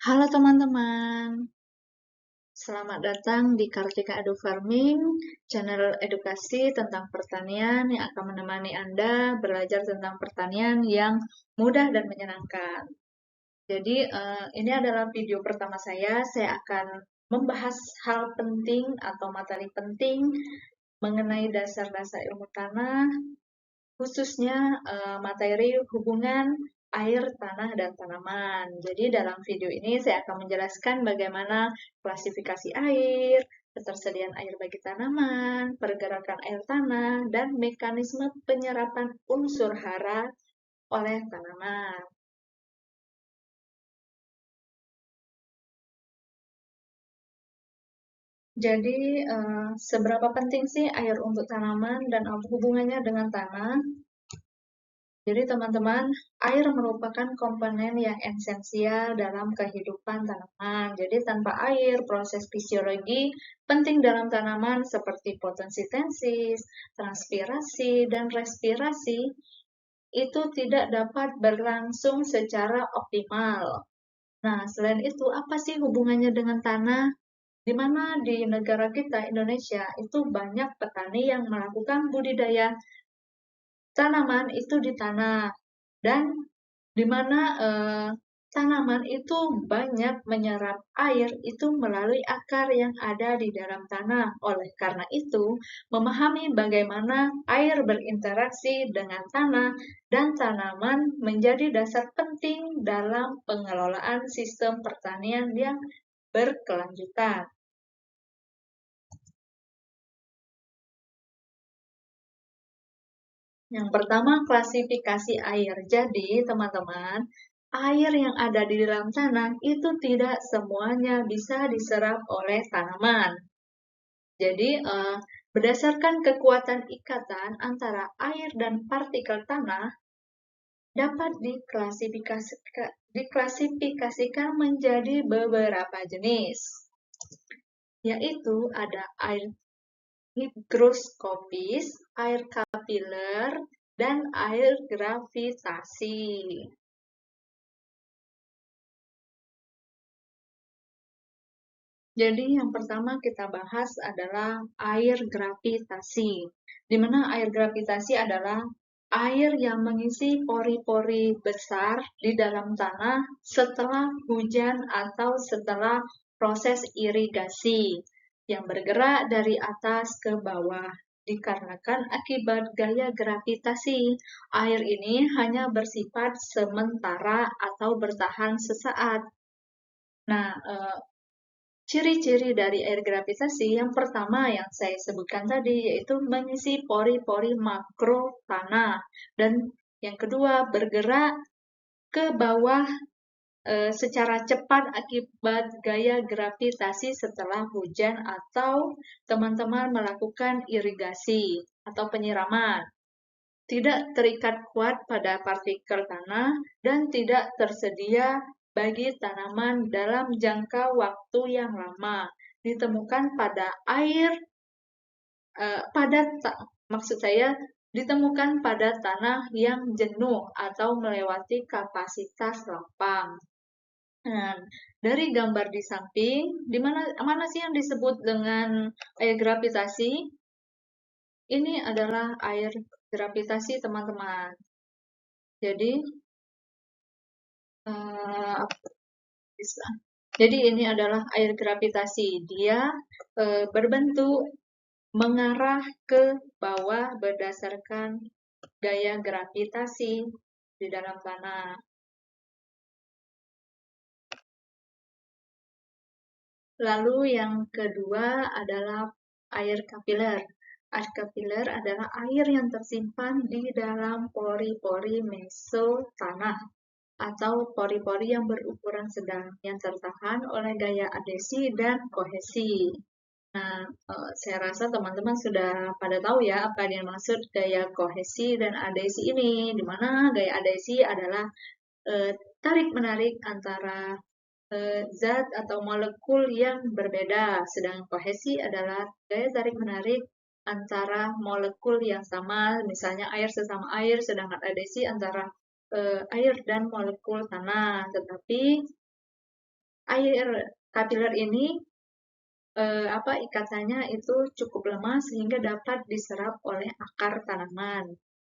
Halo teman-teman, selamat datang di Kartika Edu Farming, channel edukasi tentang pertanian yang akan menemani Anda belajar tentang pertanian yang mudah dan menyenangkan. Jadi, ini adalah video pertama saya akan membahas hal penting atau materi penting mengenai dasar-dasar ilmu tanah, khususnya materi hubungan air, tanah, dan tanaman. Jadi dalam video ini saya akan menjelaskan bagaimana klasifikasi air, ketersediaan air bagi tanaman, pergerakan air tanah, dan mekanisme penyerapan unsur hara oleh tanaman. Jadi, seberapa penting sih air untuk tanaman dan apa hubungannya dengan tanah? Jadi teman-teman, air merupakan komponen yang esensial dalam kehidupan tanaman. Jadi tanpa air, proses fisiologi penting dalam tanaman seperti fotosintesis, transpirasi, dan respirasi itu tidak dapat berlangsung secara optimal. Nah, selain itu, apa sih hubungannya dengan tanah? Di mana di negara kita, Indonesia, itu banyak petani yang melakukan budidaya tanaman itu di tanah dan di mana tanaman itu banyak menyerap air itu melalui akar yang ada di dalam tanah. Oleh karena itu, memahami bagaimana air berinteraksi dengan tanah dan tanaman menjadi dasar penting dalam pengelolaan sistem pertanian yang berkelanjutan. Yang pertama, klasifikasi air. Jadi, teman-teman, air yang ada di dalam tanah itu tidak semuanya bisa diserap oleh tanaman. Jadi, berdasarkan kekuatan ikatan antara air dan partikel tanah, dapat diklasifikasikan menjadi beberapa jenis, yaitu ada air higroskopis, air kapiler, dan air gravitasi. Jadi yang pertama kita bahas adalah air gravitasi, di mana air gravitasi adalah air yang mengisi pori-pori besar di dalam tanah setelah hujan atau setelah proses irigasi yang bergerak dari atas ke bawah. Dikarenakan akibat gaya gravitasi, air ini hanya bersifat sementara atau bertahan sesaat. Nah, ciri-ciri dari air gravitasi yang pertama yang saya sebutkan tadi yaitu mengisi pori-pori makro tanah dan yang kedua bergerak ke bawah secara cepat akibat gaya gravitasi setelah hujan atau teman-teman melakukan irigasi atau penyiraman. Tidak terikat kuat pada partikel tanah dan tidak tersedia bagi tanaman dalam jangka waktu yang lama. Ditemukan pada air, maksud saya ditemukan pada tanah yang jenuh atau melewati kapasitas lapang. Nah, dari gambar di samping, di mana sih yang disebut dengan air gravitasi? Ini adalah air gravitasi, teman-teman. Jadi, jadi ini adalah air gravitasi. Dia berbentuk mengarah ke bawah berdasarkan gaya gravitasi di dalam tanah. Lalu yang kedua adalah air kapiler. Air kapiler adalah air yang tersimpan di dalam pori-pori meso tanah atau pori-pori yang berukuran sedang yang tertahan oleh gaya adhesi dan kohesi. Nah, saya rasa teman-teman sudah pada tahu ya apa yang dimaksud gaya kohesi dan adhesi ini, di mana gaya adhesi adalah tarik-menarik antara zat atau molekul yang berbeda, sedangkan kohesi adalah gaya tarik-menarik antara molekul yang sama, misalnya air sesama air, sedangkan adhesi antara air dan molekul tanah. Tetapi air kapiler ini ikatannya itu cukup lemah sehingga dapat diserap oleh akar tanaman.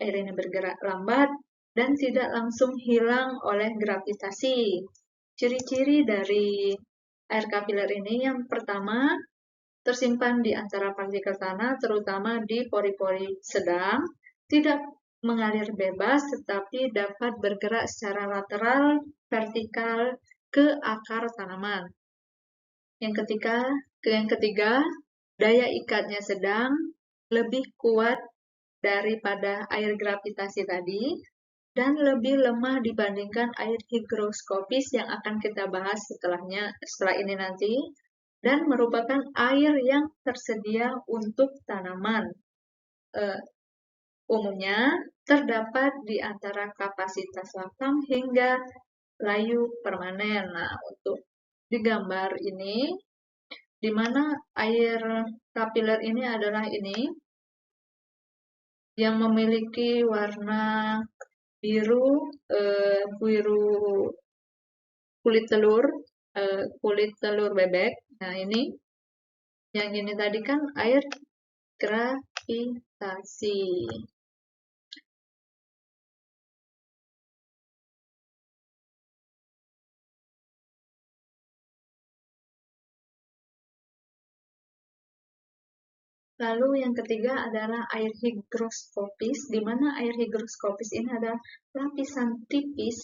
Air ini bergerak lambat dan tidak langsung hilang oleh gravitasi. Ciri-ciri dari air kapiler ini yang pertama, tersimpan di antara partikel tanah, terutama di pori-pori sedang, tidak mengalir bebas, tetapi dapat bergerak secara lateral, vertikal ke akar tanaman. Yang ketiga, daya ikatnya sedang, lebih kuat daripada air gravitasi tadi, dan lebih lemah dibandingkan air higroskopis yang akan kita bahas setelah ini nanti, dan merupakan air yang tersedia untuk tanaman. Umumnya terdapat di antara kapasitas lapang hingga layu permanen. Nah, untuk di gambar ini, di mana air kapiler ini adalah ini yang memiliki warna biru kulit telur bebek. Nah, ini yang ini tadi kan air gravitasi. Lalu yang ketiga adalah air higroskopis, di mana air higroskopis ini adalah lapisan tipis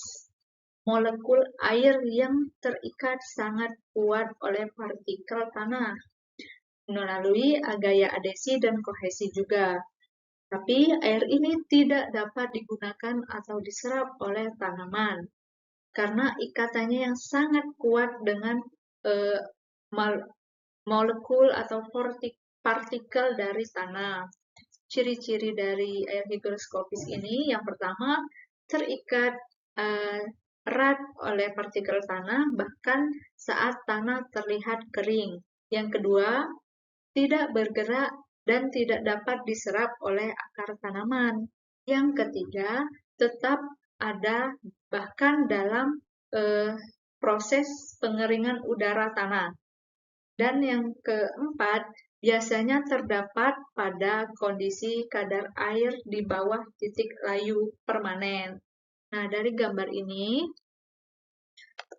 molekul air yang terikat sangat kuat oleh partikel tanah, melalui gaya adesi dan kohesi juga. Tapi air ini tidak dapat digunakan atau diserap oleh tanaman, karena ikatannya yang sangat kuat dengan molekul atau partikel dari tanah. Ciri-ciri dari air higroskopis ini, yang pertama, terikat erat oleh partikel tanah bahkan saat tanah terlihat kering. Yang kedua, tidak bergerak dan tidak dapat diserap oleh akar tanaman. Yang ketiga, tetap ada bahkan dalam proses pengeringan udara tanah. Dan yang keempat, biasanya terdapat pada kondisi kadar air di bawah titik layu permanen. Nah, dari gambar ini,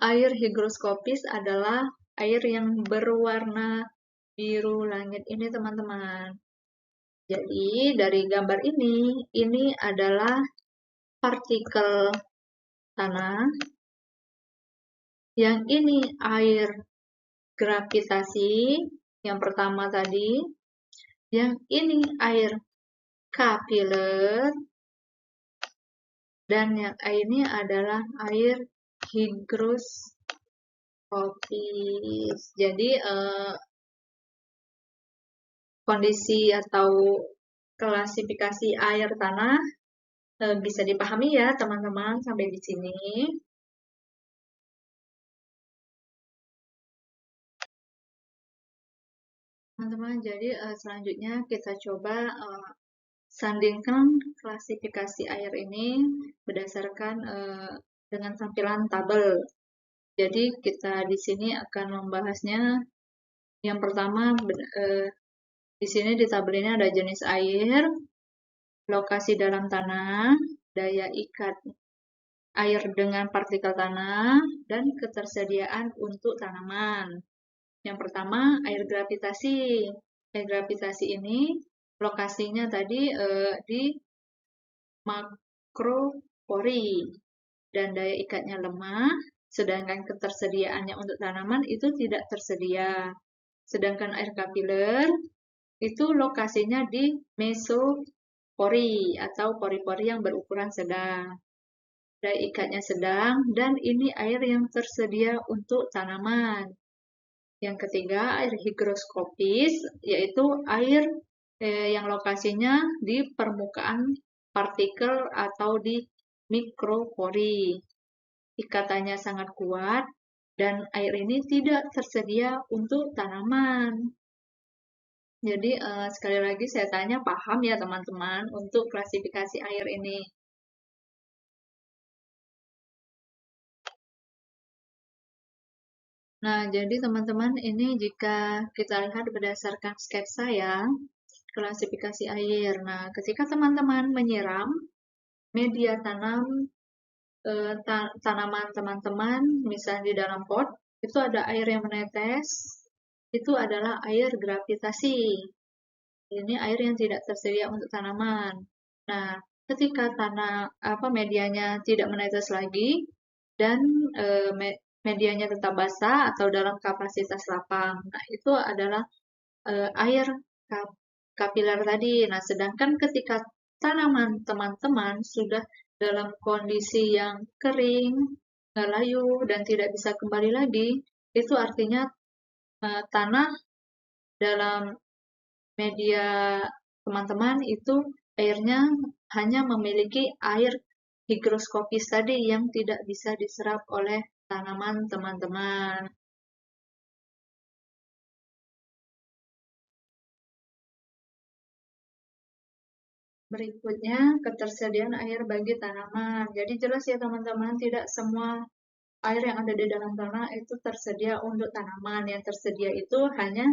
air higroskopis adalah air yang berwarna biru langit ini, teman-teman. Jadi, dari gambar ini adalah partikel tanah. Yang ini air gravitasi, yang pertama tadi. Yang ini air kapiler, dan yang ini adalah air higroskopis. Jadi kondisi atau klasifikasi air tanah bisa dipahami ya teman-teman sampai di sini. Teman-teman, jadi selanjutnya kita coba sandingkan klasifikasi air ini berdasarkan dengan tampilan tabel. Jadi kita di sini akan membahasnya. Yang pertama, di sini di tabel ini ada jenis air, lokasi dalam tanah, daya ikat air dengan partikel tanah, dan ketersediaan untuk tanaman. Yang pertama, air gravitasi. Air gravitasi ini lokasinya tadi di makropori dan daya ikatnya lemah, sedangkan ketersediaannya untuk tanaman itu tidak tersedia. Sedangkan air kapiler itu lokasinya di mesopori atau pori-pori yang berukuran sedang. Daya ikatnya sedang dan ini air yang tersedia untuk tanaman. Yang ketiga, air higroskopis, yaitu air yang lokasinya di permukaan partikel atau di mikropori. Ikatannya sangat kuat dan air ini tidak tersedia untuk tanaman. Jadi sekali lagi saya tanya, paham ya teman-teman untuk klasifikasi air ini? Nah, jadi teman-teman, ini jika kita lihat berdasarkan sketsa ya, klasifikasi air. Nah, ketika teman-teman menyiram media tanam tanaman teman-teman, misalnya di dalam pot, itu ada air yang menetes, itu adalah air gravitasi. Ini air yang tidak tersedia untuk tanaman. Nah, ketika medianya tidak menetes lagi dan medianya tetap basah atau dalam kapasitas lapang. Nah, itu adalah air kapiler tadi. Nah, sedangkan ketika tanaman teman-teman sudah dalam kondisi yang kering, layu, dan tidak bisa kembali lagi, itu artinya tanah dalam media teman-teman itu airnya hanya memiliki air higroskopis tadi yang tidak bisa diserap oleh tanaman teman-teman. Berikutnya, ketersediaan air bagi tanaman. Jadi jelas ya teman-teman, tidak semua air yang ada di dalam tanah itu tersedia untuk tanaman. Yang tersedia itu hanya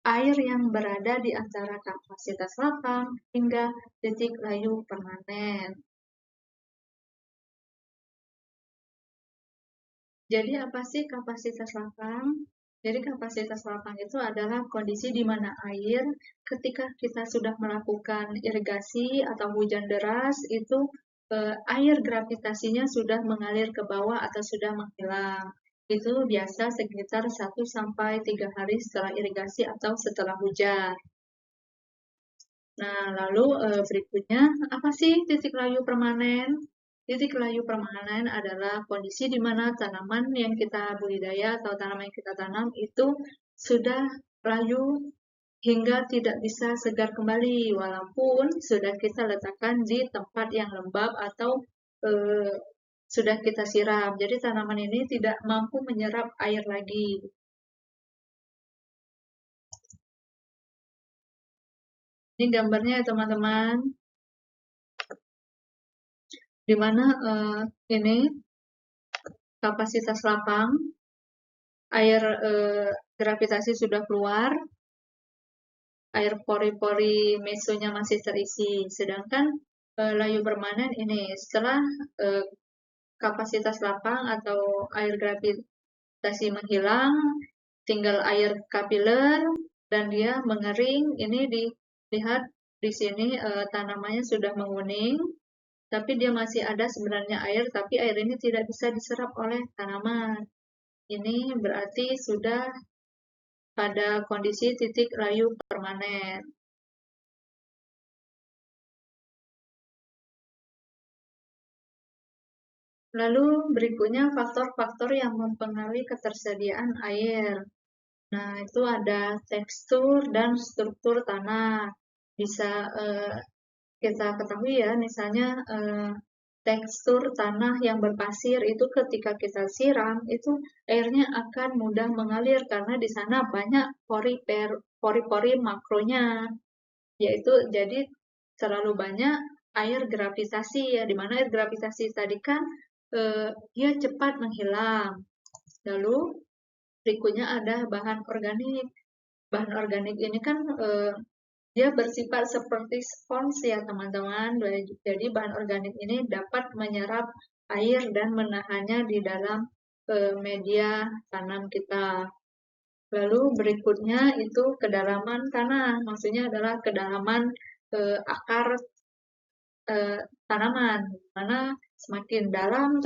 air yang berada di antara kapasitas lapang hingga titik layu permanen. Jadi apa sih kapasitas lapang? Jadi kapasitas lapang itu adalah kondisi di mana air ketika kita sudah melakukan irigasi atau hujan deras itu air gravitasinya sudah mengalir ke bawah atau sudah menghilang. Itu biasa sekitar 1 sampai 3 hari setelah irigasi atau setelah hujan. Nah, lalu berikutnya, apa sih titik layu permanen? Titik layu permanen adalah kondisi di mana tanaman yang kita budidaya atau tanaman yang kita tanam itu sudah layu hingga tidak bisa segar kembali, walaupun sudah kita letakkan di tempat yang lembab atau eh, sudah kita siram. Jadi tanaman ini tidak mampu menyerap air lagi. Ini gambarnya ya teman-teman, di mana ini kapasitas lapang, air gravitasi sudah keluar, air pori-pori mesonya masih terisi. Sedangkan layu permanen ini setelah kapasitas lapang atau air gravitasi menghilang, tinggal air kapiler dan dia mengering. Ini dilihat di sini tanamannya sudah menguning, tapi dia masih ada sebenarnya air, tapi air ini tidak bisa diserap oleh tanaman. Ini berarti sudah pada kondisi titik layu permanen. Lalu berikutnya faktor-faktor yang mempengaruhi ketersediaan air. Nah, itu ada tekstur dan struktur tanah. Bisa kita ketahui ya, misalnya tekstur tanah yang berpasir itu ketika kita siram, itu airnya akan mudah mengalir karena di sana banyak pori-pori makronya. Yaitu jadi terlalu banyak air gravitasi ya, di mana air gravitasi tadi kan dia cepat menghilang. Lalu berikutnya ada bahan organik. Bahan organik ini kan dia bersifat seperti spons ya teman-teman. Jadi bahan organik ini dapat menyerap air dan menahannya di dalam media tanam kita. Lalu berikutnya itu kedalaman tanah, maksudnya adalah kedalaman akar tanaman, mana semakin dalam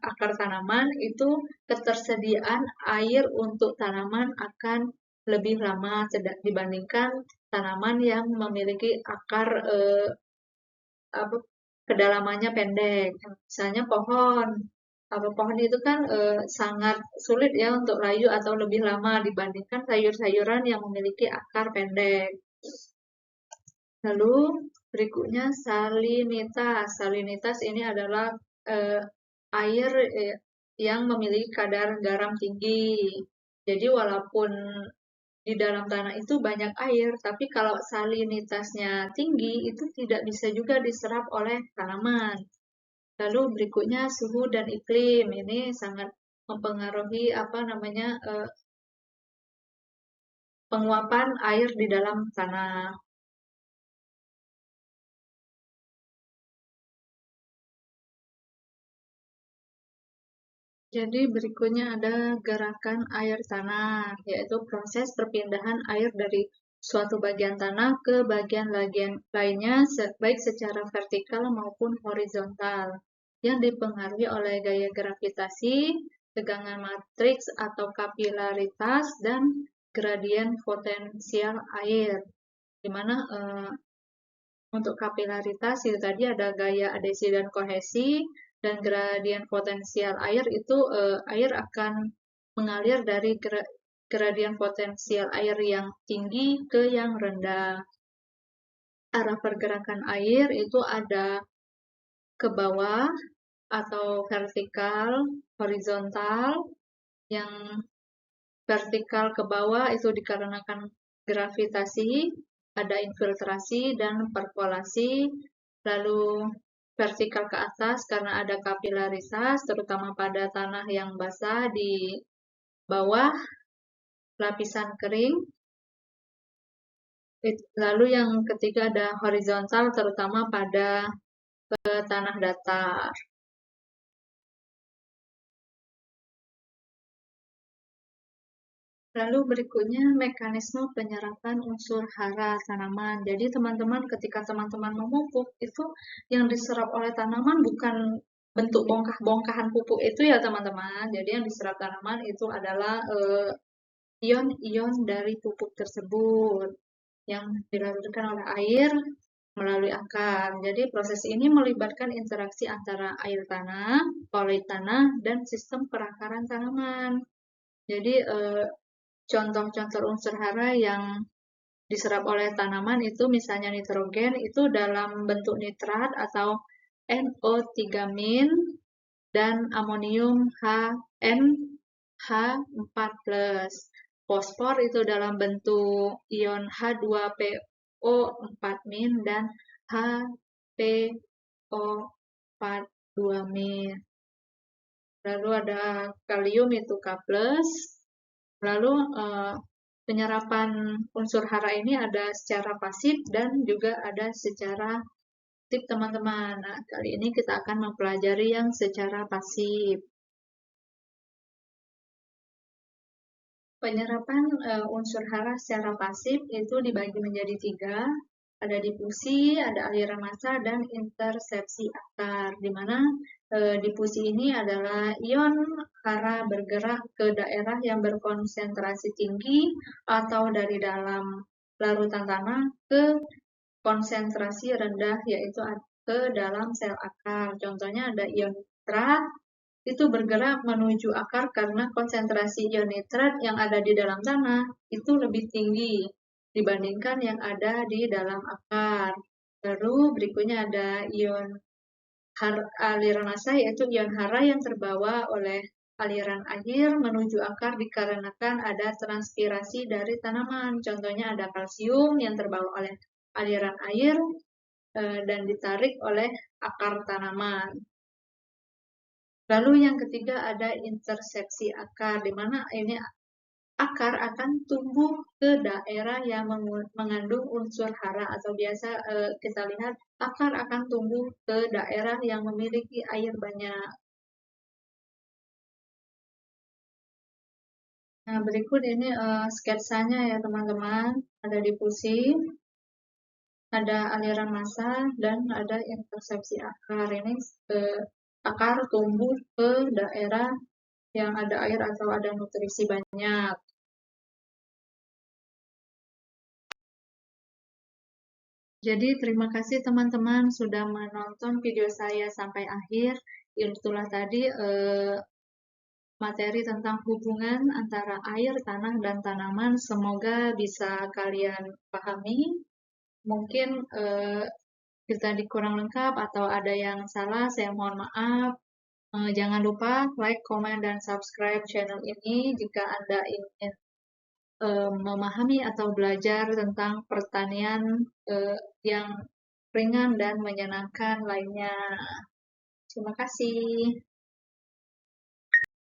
akar tanaman itu ketersediaan air untuk tanaman akan lebih lama dibandingkan tanaman yang memiliki akar kedalamannya pendek. Misalnya pohon, pohon itu kan sangat sulit ya untuk layu atau lebih lama dibandingkan sayur-sayuran yang memiliki akar pendek. Lalu berikutnya salinitas. Salinitas ini adalah air yang memiliki kadar garam tinggi. Jadi walaupun di dalam tanah itu banyak air, tapi kalau salinitasnya tinggi itu tidak bisa juga diserap oleh tanaman. Lalu berikutnya suhu dan iklim. Ini sangat mempengaruhi penguapan air di dalam tanah. Jadi berikutnya ada gerakan air tanah, yaitu proses perpindahan air dari suatu bagian tanah ke bagian lainnya, baik secara vertikal maupun horizontal, yang dipengaruhi oleh gaya gravitasi, tegangan matriks atau kapilaritas, dan gradien potensial air. Di mana untuk kapilaritas itu tadi ada gaya adesi dan kohesi, dan gradien potensial air itu air akan mengalir dari gradien potensial air yang tinggi ke yang rendah. Arah pergerakan air itu ada ke bawah atau vertikal, horizontal. Yang vertikal ke bawah itu dikarenakan gravitasi, ada infiltrasi dan perkolasi. Lalu vertikal ke atas karena ada kapilaritas, terutama pada tanah yang basah di bawah lapisan kering. Lalu yang ketiga ada horizontal, terutama pada tanah datar. Lalu berikutnya mekanisme penyerapan unsur hara tanaman. Jadi teman-teman ketika teman-teman memupuk itu yang diserap oleh tanaman bukan bentuk bongkah-bongkahan pupuk itu ya teman-teman. Jadi yang diserap tanaman itu adalah ion-ion dari pupuk tersebut yang dilarutkan oleh air melalui akar. Jadi proses ini melibatkan interaksi antara air tanah, poli tanah, dan sistem perakaran tanaman. Jadi contoh-contoh unsur hara yang diserap oleh tanaman itu misalnya nitrogen itu dalam bentuk nitrat atau NO3- dan amonium NH4+. Fosfor itu dalam bentuk ion H2PO4- dan HPO42-. Lalu ada kalium itu K+. Lalu penyerapan unsur hara ini ada secara pasif dan juga ada secara aktif teman-teman. Nah, kali ini kita akan mempelajari yang secara pasif. Penyerapan unsur hara secara pasif itu dibagi menjadi 3. Ada difusi, ada aliran massa, dan intersepsi akar. Di mana difusi ini adalah ion hara bergerak ke daerah yang berkonsentrasi tinggi atau dari dalam larutan tanah ke konsentrasi rendah, yaitu ke dalam sel akar. Contohnya ada ion nitrat, itu bergerak menuju akar karena konsentrasi ion nitrat yang ada di dalam tanah itu lebih tinggi dibandingkan yang ada di dalam akar. Lalu berikutnya ada ion aliran massa, yaitu ion hara yang terbawa oleh aliran air menuju akar dikarenakan ada transpirasi dari tanaman. Contohnya ada kalsium yang terbawa oleh aliran air dan ditarik oleh akar tanaman. Lalu yang ketiga ada intersepsi akar, di mana ini akar akan tumbuh ke daerah yang mengandung unsur hara, atau biasa kita lihat akar akan tumbuh ke daerah yang memiliki air banyak. Nah, berikut ini sketsanya ya teman-teman. Ada difusi, ada aliran massa, dan ada intersepsi akar. Ini akar tumbuh ke daerah yang ada air atau ada nutrisi banyak. Jadi terima kasih teman-teman sudah menonton video saya sampai akhir. Itulah tadi materi tentang hubungan antara air, tanah, dan tanaman. Semoga bisa kalian pahami. Mungkin kita kurang lengkap atau ada yang salah, saya mohon maaf. Jangan lupa like, comment, dan subscribe channel ini jika Anda ingin memahami atau belajar tentang pertanian yang ringan dan menyenangkan lainnya. Terima kasih.